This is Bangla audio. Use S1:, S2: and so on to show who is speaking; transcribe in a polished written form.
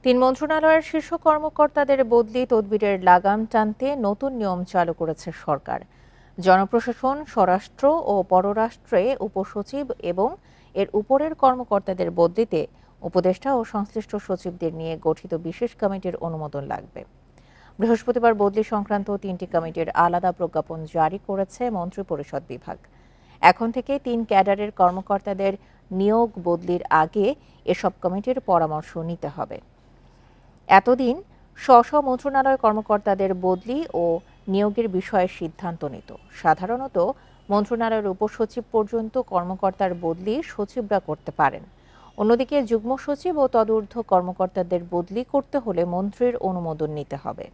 S1: তিন মন্ত্রণালয়ের শীর্ষ কর্মকর্তাদের বদলি তদবিরের লাগাম টানতে নতুন নিয়ম চালু করেছে সরকার। জনপ্রশাসন, স্বরাষ্ট্র ও পররাষ্ট্রে উপসচিব এবং এর উপরের কর্মকর্তাদের বদলিতে উপদেষ্টা ও সংশ্লিষ্ট সচিবদের নিয়ে গঠিত বিশেষ কমিটির অনুমোদন লাগবে। বৃহস্পতিবার বদলি সংক্রান্ত 3টি কমিটির আলাদা প্রজ্ঞাপন জারি করেছে মন্ত্রিপরিষদ বিভাগ। এখন থেকে 3 ক্যাডারের কর্মকর্তাদের নিয়োগ বদলির আগে এসব কমিটির পরামর্শ নিতে হবে। এতদিন স্ব মন্ত্রণালয় কর্মকর্তাদের বদলি ও নিয়োগের বিষয়ে সিদ্ধান্ত নিত। সাধারণত মন্ত্রণালয়ের উপসচিব পর্যন্ত কর্মকর্তার বদলি সচিবরা করতে পারেন। অন্যদিকে যুগ্ম সচিব ও তদূর্ধ্ব কর্মকর্তাদের বদলি করতে হলে মন্ত্রীর অনুমোদন নিতে হবে।